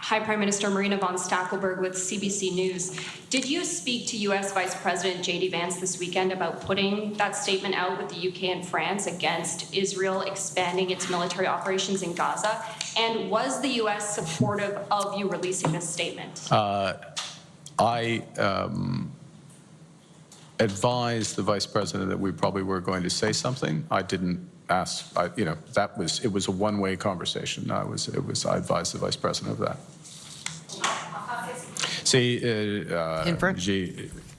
Hi, Prime Minister. Marina von Stackelberg with CBC News. Did you speak to U.S. Vice President J.D. Vance this weekend about putting that statement out with the U.K. and France against Israel expanding its military operations in Gaza? And was the U.S. supportive of you releasing this statement? I advised the Vice President that we probably were going to say something. I didn't ask. It was a one-way conversation. I advised the Vice President of that.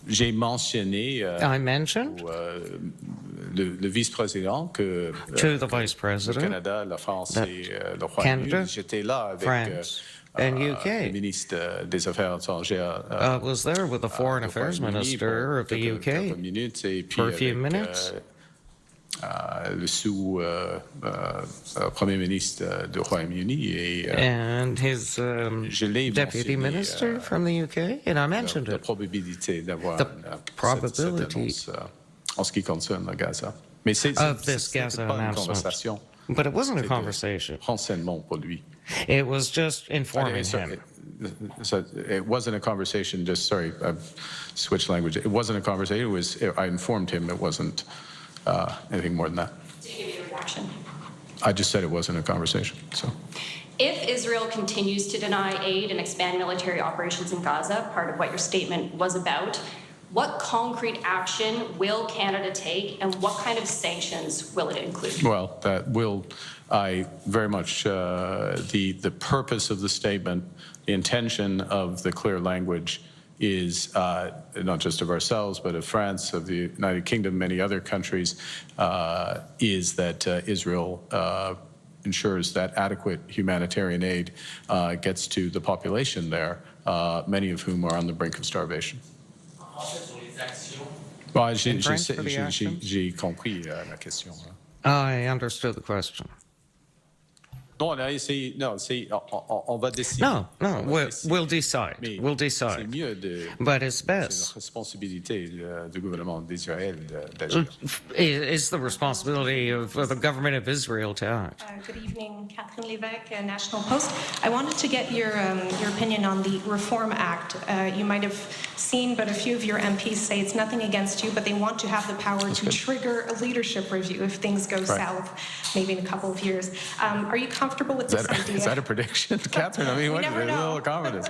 J'ai mentionné I mentioned le vice-président que to the Vice President Canada, la France that et le Royaume-Uni. Canada, J'étais là avec France, and le UK. ministre des Affaires étrangères. Was there with the Foreign Affairs Minister of the UK for a few minutes. Le sous-premier ministre du Royaume-Uni and his deputy minister from the UK, and I mentioned la it. probabilité d'avoir The cette probability annonce en ce qui concerne la Gaza. Mais of this Gaza pas une announcement. conversation. But it wasn't a C'était conversation. renseignement pour lui. It was just informing him. So it wasn't a conversation. Just sorry, I switched language. It wasn't a conversation. I informed him. It wasn't anything more than that. Did he give you a reaction? I just said it wasn't a conversation. So. If Israel continues to deny aid and expand military operations in Gaza, part of what your statement was about, what concrete action will Canada take and what kind of sanctions will it include? Well, I very much, the purpose of the statement, the intention of the clear language is not just of ourselves, but of France, of the United Kingdom, many other countries, is that Israel ensures that adequate humanitarian aid gets to the population there, many of whom are on the brink of starvation. Well, j'ai compris la question. I understood the question. Non, on va décider. No, we'll decide. We'll C'est decide. mieux de. But it's C'est best. la responsabilité du gouvernement d'Israël d'agir. It's the responsibility of the government of Israel to act. Good evening, Catherine Lévesque, National Post. I wanted to get your opinion on the Reform Act. You might have seen, but a few of your MPs say it's nothing against you, but they want to have the power to trigger a leadership review if things go south, maybe in a couple of years. Are you comfortable with this idea? Is that a prediction, Catherine? I mean, what is a little confidence?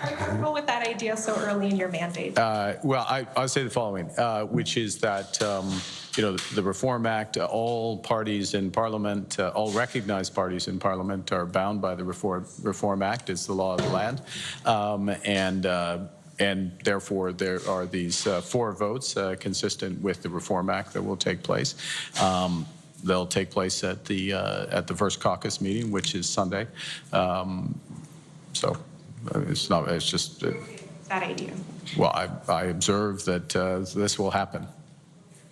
Are you comfortable with that idea so early in your mandate? Well, I'll say the following, which is that the Reform Act, all parties in Parliament, all recognized parties in Parliament are bound by the Reform Act. It's the law of the land, and therefore there are these 4 votes consistent with the Reform Act that will take place. They'll take place at the first caucus meeting, which is Sunday. So it's just. That idea. Well, I observe that this will happen.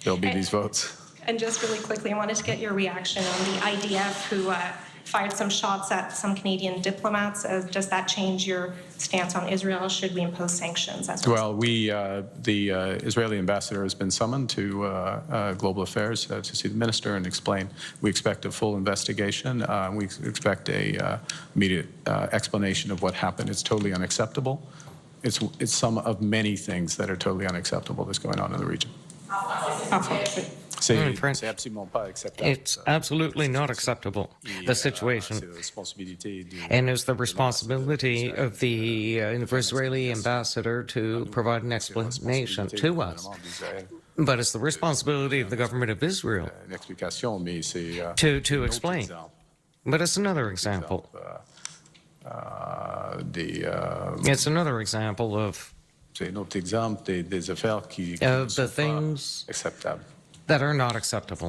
There'll be these votes. And just really quickly, I wanted to get your reaction on the IDF who fired some shots at some Canadian diplomats. Does that change your stance on Israel? Should we impose sanctions as well? Well, the Israeli ambassador has been summoned to Global Affairs to see the minister and explain. We expect a full investigation. We expect a immediate explanation of what happened. It's totally unacceptable. It's some of many things that are totally unacceptable that's going on in the region. It's absolutely not acceptable, the situation. And it's the responsibility of the Israeli ambassador to provide an explanation to us. But it's the responsibility of the government of Israel to explain. But it's another example. It's another example of the things that are not acceptable.